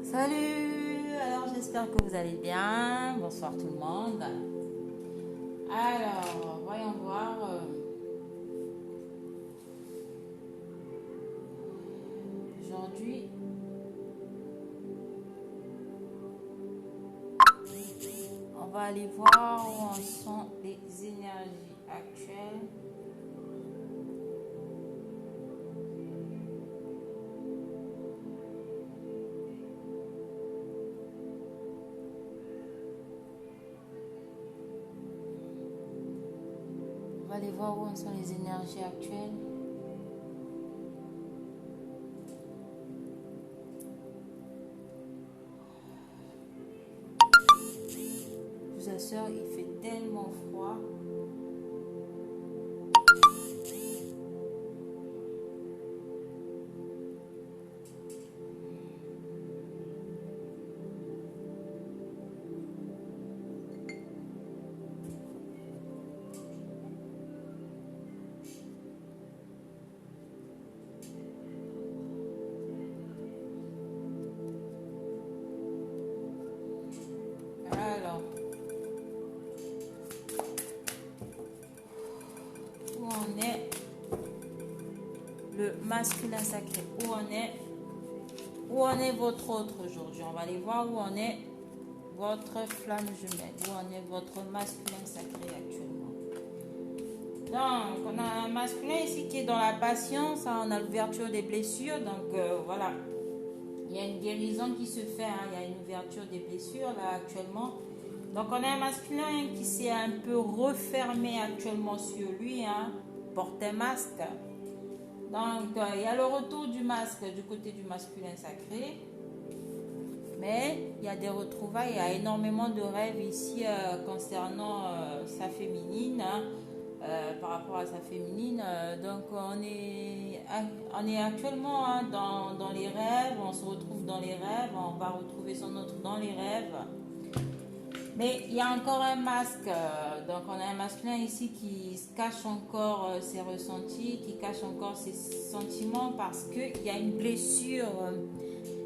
Salut, alors j'espère que vous allez bien. Bonsoir tout le monde. Alors, voyons voir. Aujourd'hui, on va aller voir où en sont les énergies actuelles. On va aller voir où en sont les énergies actuelles. Je vous assure, il fait tellement froid. Alors, où en est le masculin sacré? Où en est votre autre aujourd'hui? On va aller voir où en est votre flamme jumelle, où en est votre masculin sacré actuellement. Donc, on a un masculin ici qui est dans la patience, hein, on a l'ouverture des blessures, donc voilà. Il y a une guérison qui se fait, hein, il y a une ouverture des blessures là actuellement. Donc, on a un masculin qui s'est un peu refermé actuellement sur lui, hein, porte un masque. Donc, il y a le retour du masque du côté du masculin sacré. Mais il y a des retrouvailles, il y a énormément de rêves ici concernant sa féminine, hein, par rapport à sa féminine. Donc on est actuellement hein, dans les rêves, on se retrouve dans les rêves, on va retrouver son autre dans les rêves. Mais il y a encore un masque, donc on a un masculin ici qui cache encore ses ressentis, qui cache encore ses sentiments parce qu'il y a une blessure.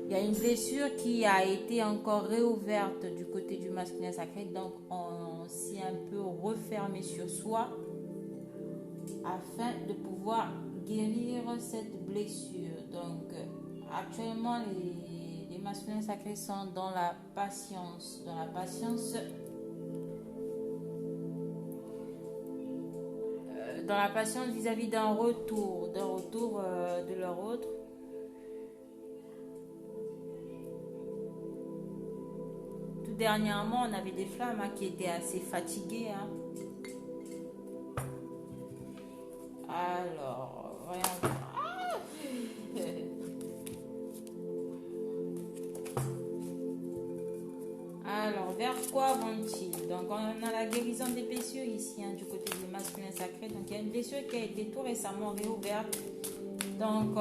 Il y a une blessure qui a été encore réouverte du côté du masculin sacré, donc on s'est un peu refermé sur soi afin de pouvoir guérir cette blessure. Donc actuellement les masculins sacrés sont dans la patience, dans la patience vis-à-vis d'un retour de leur autre. Dernièrement, on avait des flammes hein, qui étaient assez fatiguées. Hein. Alors, voyons. Alors, vers quoi vont-ils? Donc, on a la guérison des blessures ici, hein, du côté du masculin sacré. Donc, il y a une blessure qui a été tout récemment réouverte. Donc,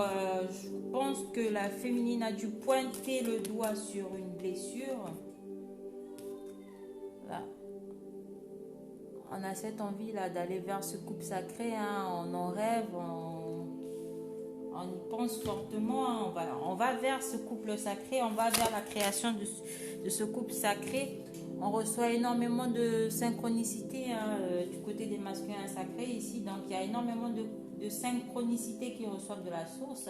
je pense que la féminine a dû pointer le doigt sur une blessure. Là. On a cette envie là d'aller vers ce couple sacré, hein. On en rêve, on y pense fortement, hein. On va vers ce couple sacré, on va vers la création de ce couple sacré. On reçoit énormément de synchronicité hein, du côté des masculins sacrés ici, donc il y a énormément de synchronicité qui reçoivent de la source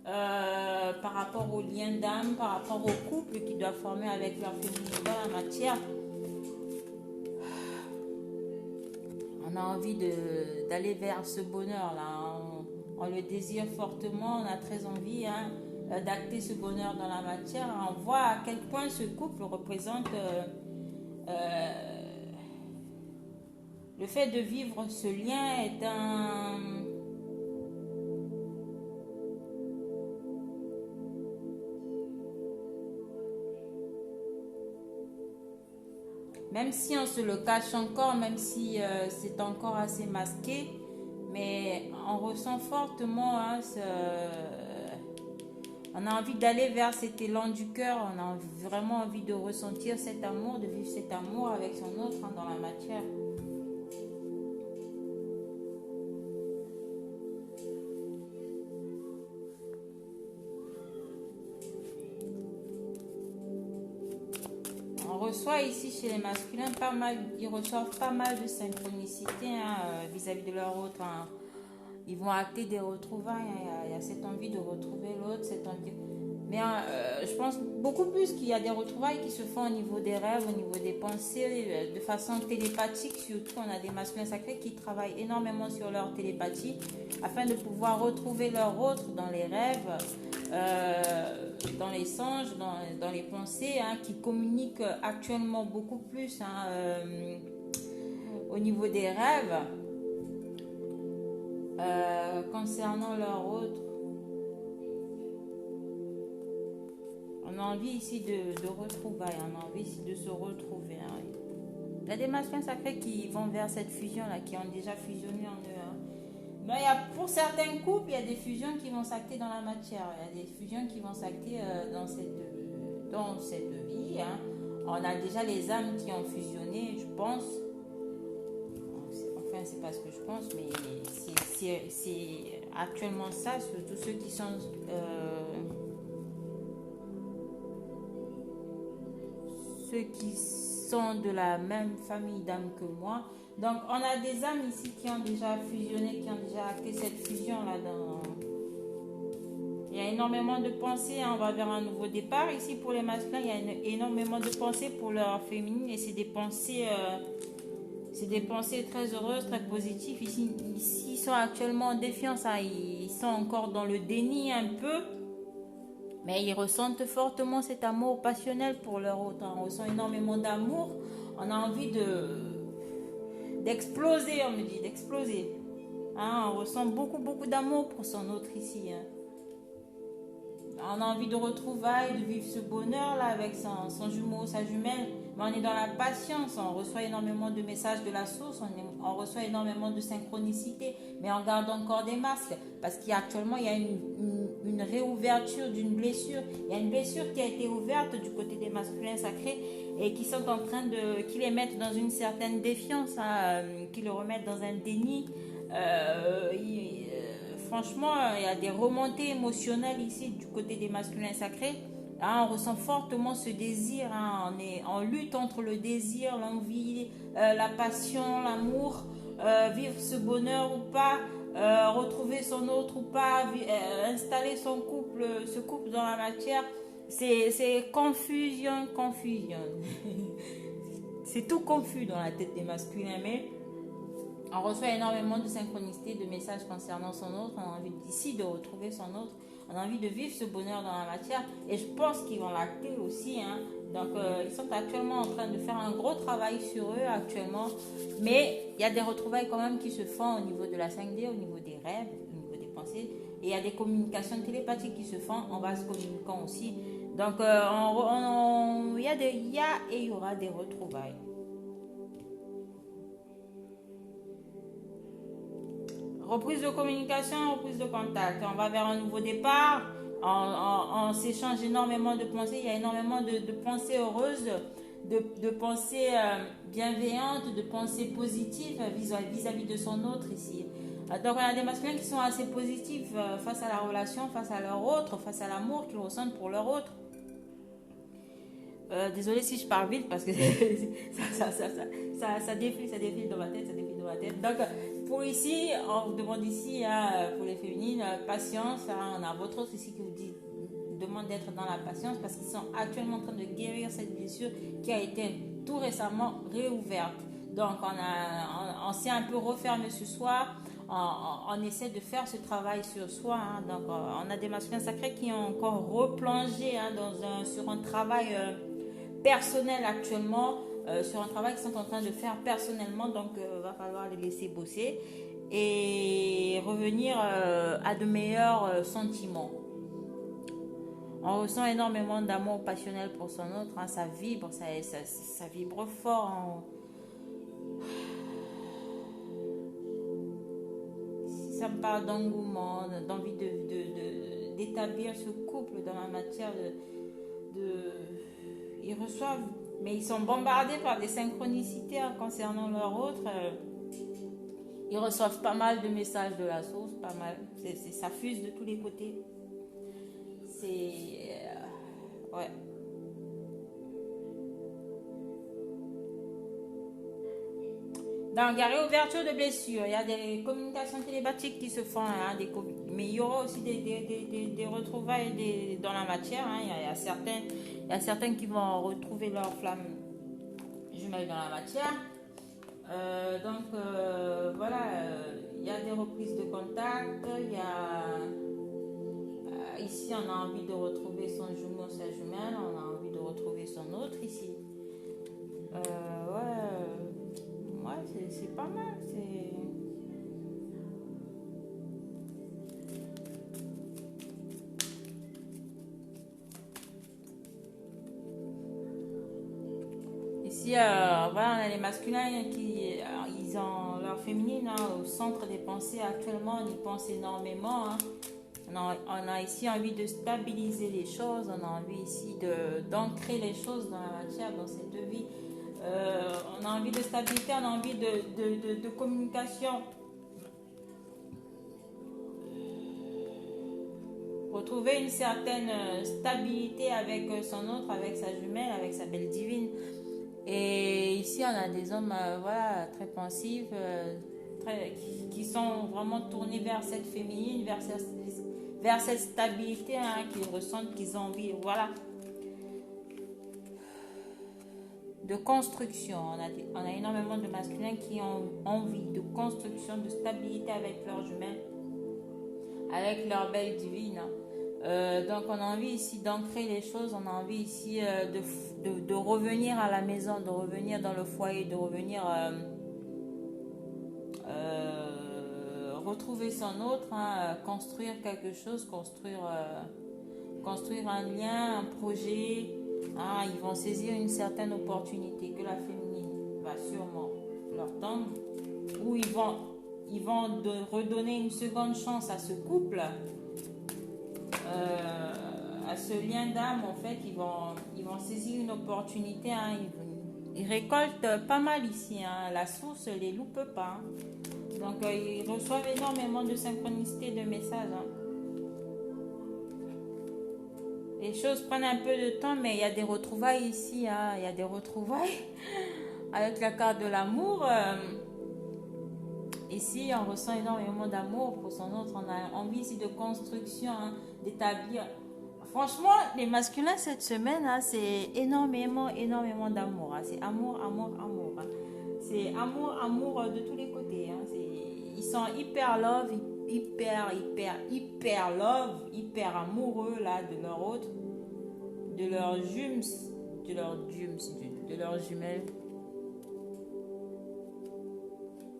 par rapport aux liens d'âme, par rapport au couple qu'ils doivent former avec leur féminité dans la matière. On a envie d'aller vers ce bonheur-là. On le désire fortement, on a très envie hein, d'acter ce bonheur dans la matière. On voit à quel point ce couple représente le fait de vivre ce lien est un... Même si on se le cache encore, même si c'est encore assez masqué, mais on ressent fortement, hein, on a envie d'aller vers cet élan du cœur, on a vraiment envie de ressentir cet amour, de vivre cet amour avec son autre hein, dans la matière. reçoit ici chez les masculins pas mal, ils reçoivent pas mal de synchronicité vis-à-vis de leur autre. Hein. Ils vont acter des retrouvailles. Hein. Il y a cette envie de retrouver l'autre, cette envie. Mais je pense beaucoup plus qu'il y a des retrouvailles qui se font au niveau des rêves, au niveau des pensées, de façon télépathique. Surtout, on a des masculins sacrés qui travaillent énormément sur leur télépathie afin de pouvoir retrouver leur autre dans les rêves, dans les songes, dans les pensées, hein, qui communiquent actuellement beaucoup plus hein, au niveau des rêves concernant leur autre. On a envie ici de retrouvailles, on a envie ici de se retrouver. Hein. Il y a des masculins sacrés qui vont vers cette fusion-là, qui ont déjà fusionné en eux. Hein. Mais pour certains couples, il y a des fusions qui vont s'acter dans la matière. Il y a des fusions qui vont s'acter dans cette vie. Hein. On a déjà les âmes qui ont fusionné, je pense. Enfin, c'est pas ce que je pense, mais c'est actuellement ça, surtout ceux qui sont... ceux qui sont de la même famille d'âmes que moi. Donc, on a des âmes ici qui ont déjà fusionné, qui ont déjà acté cette fusion-là. Il y a énormément de pensées. Hein, on va vers un nouveau départ. Ici, pour les masculins, il y a énormément de pensées pour leur féminine. Et c'est des pensées très heureuses, très positives. Ici, ils sont actuellement en défiance. Hein, ils sont encore dans le déni un peu. Mais ils ressentent fortement cet amour passionnel pour leur autre. On ressent énormément d'amour. On a envie d'exploser, on me dit, d'exploser. Hein, on ressent beaucoup, beaucoup d'amour pour son autre ici. Hein. On a envie de retrouvailles, de vivre ce bonheur-là avec son jumeau, sa jumelle. Mais on est dans la patience. On reçoit énormément de messages de la source. On reçoit énormément de synchronicité. Mais on garde encore des masques. Parce qu'actuellement, il y a une réouverture d'une blessure. Il y a une blessure qui a été ouverte du côté des masculins sacrés et qui sont en train qui les mettent dans une certaine défiance, hein, qui le remettent dans un déni. Franchement, il y a des remontées émotionnelles ici du côté des masculins sacrés. Hein, on ressent fortement ce désir. Hein, on est en lutte entre le désir, l'envie, la passion, l'amour, vivre ce bonheur ou pas. Retrouver son autre ou pas, installer ce couple dans la matière, c'est confusion. C'est tout confus dans la tête des masculins, mais on reçoit énormément de synchronicité, de messages concernant son autre. On a envie ici de retrouver son autre, on a envie de vivre ce bonheur dans la matière, et je pense qu'ils vont l'acter aussi. Hein. Donc, ils sont actuellement en train de faire un gros travail sur eux actuellement. Mais il y a des retrouvailles quand même qui se font au niveau de la 5D, au niveau des rêves, au niveau des pensées. Et il y a des communications télépathiques qui se font en vase communicant aussi. Donc, il y a et il y aura des retrouvailles. Reprise de communication, reprise de contact. On va vers un nouveau départ. On s'échange énormément de pensées. Il y a énormément de pensées heureuses, de pensées bienveillantes, de pensées positives vis-à-vis de son autre ici. Donc, on a des masculins qui sont assez positifs face à la relation, face à leur autre, face à l'amour qu'ils ressentent pour leur autre. Désolée si je parle vite parce que ça défile dans ma tête, Donc, pour ici, on vous demande ici, hein, pour les féminines, patience. Hein, on a votre autre ici qui vous demande d'être dans la patience parce qu'ils sont actuellement en train de guérir cette blessure qui a été tout récemment réouverte. Donc, on s'est un peu refermé ce soir. On essaie de faire ce travail sur soi. Hein. Donc, on a des masculins sacrés qui ont encore replongé hein, sur un travail personnel actuellement, sur un travail qu'ils sont en train de faire personnellement. Donc, va falloir les laisser bosser et revenir à de meilleurs sentiments. On ressent énormément d'amour passionnel pour son autre. Hein. Ça vibre, ça vibre fort. Hein. Ça me parle d'engouement, d'envie d'établir ce couple dans la matière ils reçoivent, mais ils sont bombardés par des synchronicités hein, concernant leur autre. Ils reçoivent pas mal de messages de la source, pas mal. Ça fuse de tous les côtés. Ouais. Donc, il y a réouverture de blessures, il y a des communications télépathiques qui se font, hein, mais il y aura aussi des retrouvailles dans la matière. Hein. Il y a certains qui vont retrouver leur flamme jumelle dans la matière. Voilà, il y a des reprises de contact, il y a... ici, on a envie de retrouver son jumeau, sa jumelle, on a envie de retrouver son autre ici. Ouais, c'est pas mal. Ici, voilà, on a les masculins qui ils ont leur féminine hein, au centre des pensées actuellement, ils pensent énormément. Hein. On a ici envie de stabiliser les choses, on a envie ici d'ancrer les choses dans la matière, dans cette vie. On a envie de stabilité, on a envie de communication. Retrouver une certaine stabilité avec son autre, avec sa jumelle, avec sa belle divine. Et ici, on a des hommes voilà, très pensifs, qui sont vraiment tournés vers cette féminine, vers cette stabilité hein, qu'ils ressentent, qu'ils ont envie. Voilà. De construction. On a énormément de masculins qui ont envie de construction, de stabilité avec leurs jumelles, avec leur belle divine. Donc on a envie ici d'ancrer les choses, on a envie ici de revenir à la maison, de revenir dans le foyer, de revenir retrouver son autre, hein, construire quelque chose, construire un lien, un projet. Hein, ils vont saisir une certaine opportunité que la féminine va sûrement leur tendre, ou ils vont redonner une seconde chance à ce couple, à ce lien d'âme. En fait, ils vont saisir une opportunité. Hein, ils récoltent pas mal ici. Hein, la source les loupe pas. Hein. Donc, ils reçoivent énormément de synchronicité, de messages. Hein. Les choses prennent un peu de temps, mais il y a des retrouvailles ici. Hein. Il y a des retrouvailles avec la carte de l'amour. Ici, on ressent énormément d'amour pour son autre. On a envie ici de construction, hein, d'établir. Franchement, les masculins cette semaine, hein, c'est énormément d'amour. Hein. C'est amour. Hein. C'est amour de tous les côtés. Hein. Ils sont hyper love, hyper love, hyper amoureux là de leur autre, de leurs jumelles.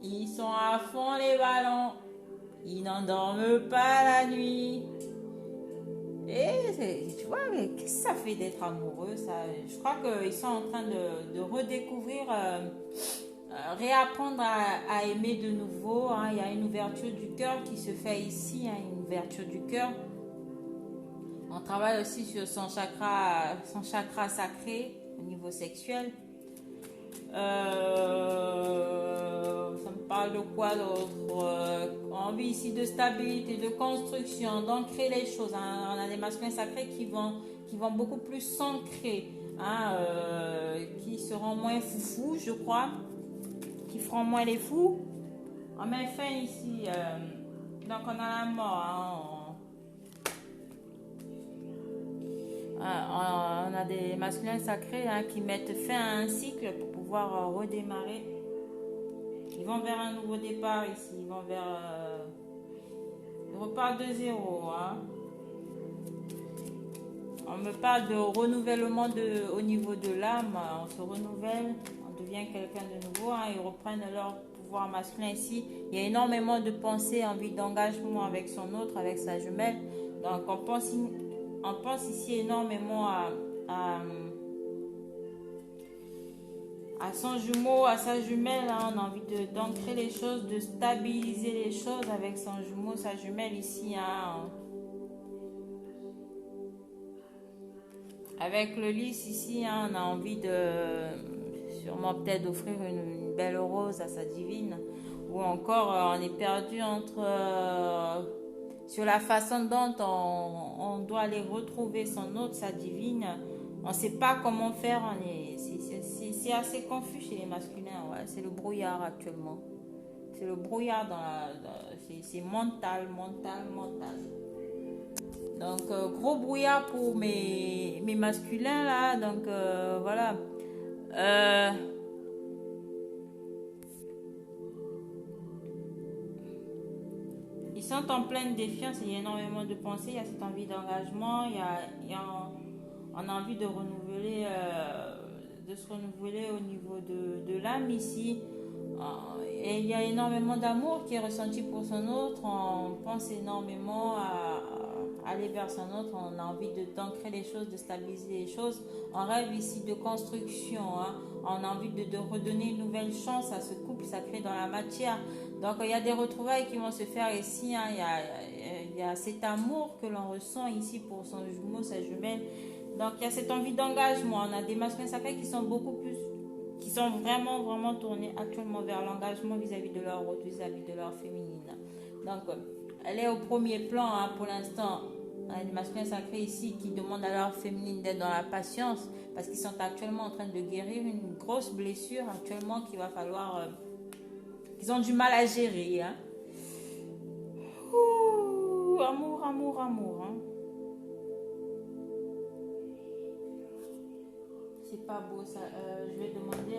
Ils sont à fond les ballons. Ils n'endorment pas la nuit. Et tu vois, mais qu'est-ce que ça fait d'être amoureux ça? Je crois qu'ils sont en train de redécouvrir, réapprendre à aimer de nouveau. Hein. Il y a une ouverture du cœur qui se fait ici, hein, une ouverture du cœur. On travaille aussi sur son chakra sacré au niveau sexuel. Ça me parle de quoi d'autre? Envie ici de stabilité, de construction, d'ancrer les choses. Hein. On a des masculins sacrés qui vont beaucoup plus s'ancrer, hein, qui seront moins foufous, je crois, qui feront moins les fous. On met fin ici. Donc on a la mort. Hein. On a des masculins sacrés hein, qui mettent fin à un cycle pour pouvoir redémarrer. Ils vont vers un nouveau départ ici. Ils vont vers... ils repartent de zéro. Hein. On me parle de renouvellement au niveau de l'âme. On se renouvelle. On devient quelqu'un de nouveau. Hein. Ils reprennent leur pouvoir masculin ici. Il y a énormément de pensées, envie d'engagement avec son autre, avec sa jumelle. Donc on pense ici énormément à son jumeau, à sa jumelle. Hein. On a envie d'ancrer les choses, de stabiliser les choses avec son jumeau, sa jumelle ici. Hein. Avec le lys ici, hein, on a envie sûrement peut-être d'offrir une belle rose à sa divine. Ou encore, on est perdu sur la façon dont on doit aller retrouver son autre, sa divine. On ne sait pas comment faire. C'est assez confus chez les masculins. Ouais. C'est le brouillard actuellement. C'est le brouillard c'est mental, mental, mental. Donc, gros brouillard pour mes masculins là. Donc, voilà. Ils sont en pleine défiance. Il y a énormément de pensées. Il y a cette envie d'engagement. On a envie de renouveler, de se renouveler au niveau de l'âme ici. Et il y a énormément d'amour qui est ressenti pour son autre. On pense énormément à aller vers son autre. On a envie d'ancrer les choses, de stabiliser les choses. On rêve ici de construction. Hein. On a envie de redonner une nouvelle chance à ce couple sacré dans la matière. Donc il y a des retrouvailles qui vont se faire ici. Hein. Il y a cet amour que l'on ressent ici pour son jumeau, sa jumelle. Donc il y a cette envie d'engagement. On a des masculins sacrés qui sont vraiment, vraiment tournés actuellement vers l'engagement vis-à-vis de leur autre, vis-à-vis de leur féminine. Donc, elle est au premier plan hein, pour l'instant. On a des masculins sacrés ici qui demandent à leur féminine d'être dans la patience parce qu'ils sont actuellement en train de guérir une grosse blessure actuellement qu'il va falloir... qu'ils ont du mal à gérer. Hein. Ouh, amour, amour, amour. Hein. C'est pas beau ça. Je vais demander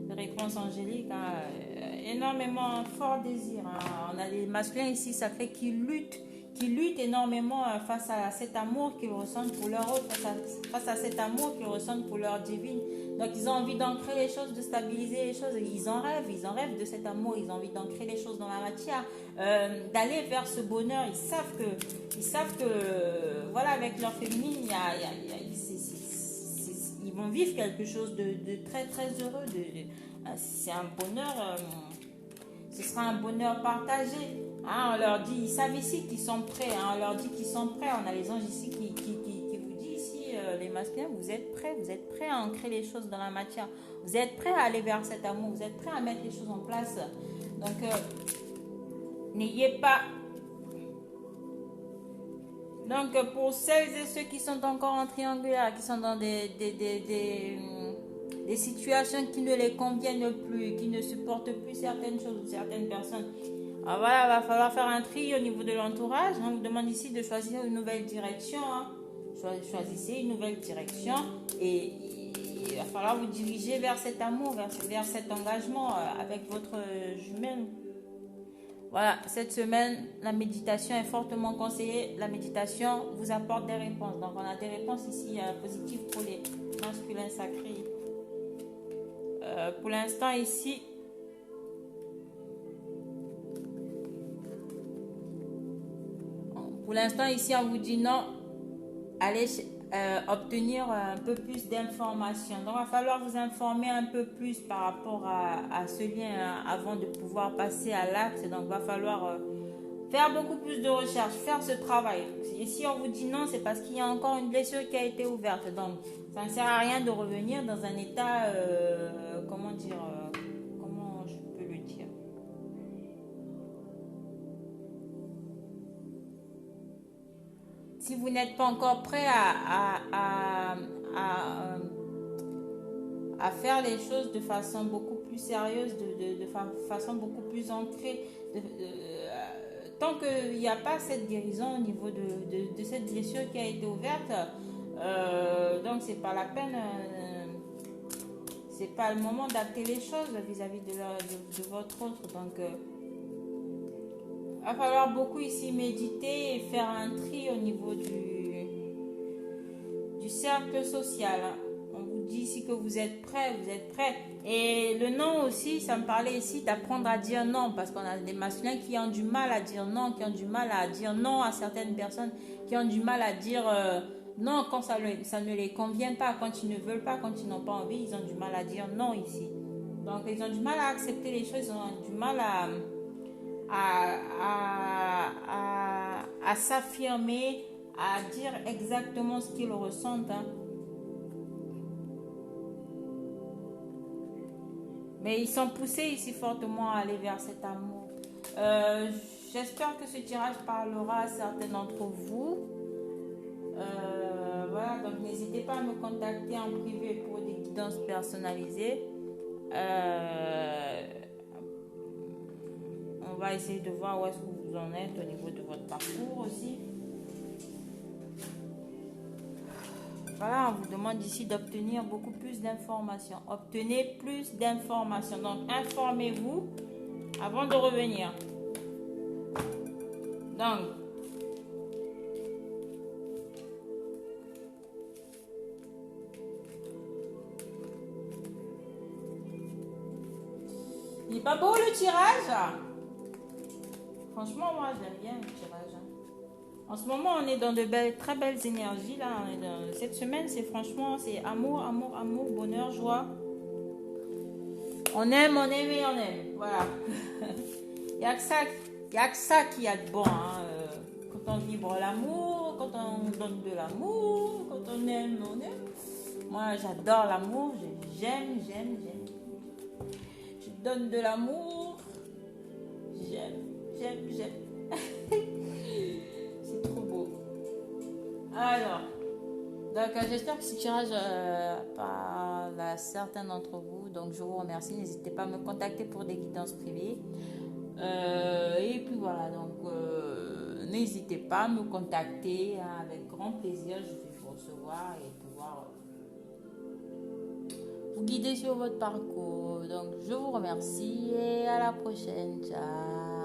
des réponses angéliques. Hein. Énormément fort désir. Hein. On a des masculins ici sacrés qui luttent énormément face à cet amour qu'ils ressentent pour leur autre, face à cet amour qu'ils ressentent pour leur divine. Donc ils ont envie d'ancrer les choses, de stabiliser les choses. Ils en rêvent de cet amour. Ils ont envie d'ancrer les choses dans la matière, d'aller vers ce bonheur. Ils savent que voilà, avec leur féminine, ils vont vivre quelque chose de très très heureux. C'est un bonheur. Ce sera un bonheur partagé. Hein, on leur dit, ils savent ici qu'ils sont prêts. Hein, on leur dit qu'ils sont prêts. On a les anges ici qui vous disent ici, les masculins, vous êtes prêts à ancrer les choses dans la matière. Vous êtes prêts à aller vers cet amour. Vous êtes prêts à mettre les choses en place. Donc, n'ayez pas... Donc, pour celles et ceux qui sont encore en triangulaire, qui sont dans des situations qui ne les conviennent plus, qui ne supportent plus certaines choses ou certaines personnes. Alors voilà, il va falloir faire un tri au niveau de l'entourage. On vous demande ici de choisir une nouvelle direction. Hein. Choisissez une nouvelle direction et il va falloir vous diriger vers cet amour, vers cet engagement avec votre jumelle. Voilà, cette semaine, la méditation est fortement conseillée. La méditation vous apporte des réponses. Donc, on a des réponses ici positives pour les masculins sacrés. Pour l'instant, ici, on vous dit non. Allez obtenir un peu plus d'informations. Donc, il va falloir vous informer un peu plus par rapport à ce lien avant de pouvoir passer à l'acte. Donc, il va falloir faire beaucoup plus de recherches, faire ce travail. Et si on vous dit non, c'est parce qu'il y a encore une blessure qui a été ouverte. Donc, ça ne sert à rien de revenir dans un état, comment je peux le dire? Si vous n'êtes pas encore prêt à faire les choses de façon beaucoup plus sérieuse, de façon beaucoup plus ancrée, tant qu'il n'y a pas cette guérison au niveau de cette blessure qui a été ouverte, donc c'est pas la peine, c'est pas le moment d'acter les choses vis-à-vis de votre autre. Donc il va falloir beaucoup ici méditer et faire un tri au niveau du cercle social. On vous dit ici que vous êtes prêts. Et le non aussi, ça me parlait ici d'apprendre à dire non, parce qu'on a des masculins qui ont du mal à dire non, qui ont du mal à dire non à certaines personnes, qui ont du mal à dire non quand ça ne les convient pas, quand ils ne veulent pas, quand ils n'ont pas envie, ils ont du mal à dire non ici. Donc ils ont du mal à accepter les choses, ils ont du mal à s'affirmer, à dire exactement ce qu'ils ressentent. Hein. Mais ils sont poussés ici fortement à aller vers cet amour. J'espère que ce tirage parlera à certains d'entre vous. n'hésitez pas à me contacter en privé pour des guidances personnalisées. On va essayer de voir où est-ce que vous en êtes au niveau de votre parcours aussi. Voilà, on vous demande ici d'obtenir beaucoup plus d'informations. Obtenez plus d'informations. Donc, informez-vous avant de revenir. Donc, il n'est pas beau le tirage? Franchement, moi, j'aime bien le tirage. En ce moment, on est dans de très belles énergies. Là. Cette semaine, c'est franchement, c'est amour, amour, amour, bonheur, joie. On aime et on aime. Voilà. Il n'y a que ça qui a de bon. Hein. Quand on vibre l'amour, quand on donne de l'amour, quand on aime, on aime. Moi, j'adore l'amour. J'aime. Je donne de l'amour. J'aime. C'est trop beau. Alors, donc j'espère que ce tirage parle à certains d'entre vous. Donc, je vous remercie. N'hésitez pas à me contacter pour des guidances privées. Et puis voilà, donc n'hésitez pas à me contacter. Hein, avec grand plaisir, je vais vous recevoir et pouvoir vous guider sur votre parcours. Donc, je vous remercie et à la prochaine. Ciao.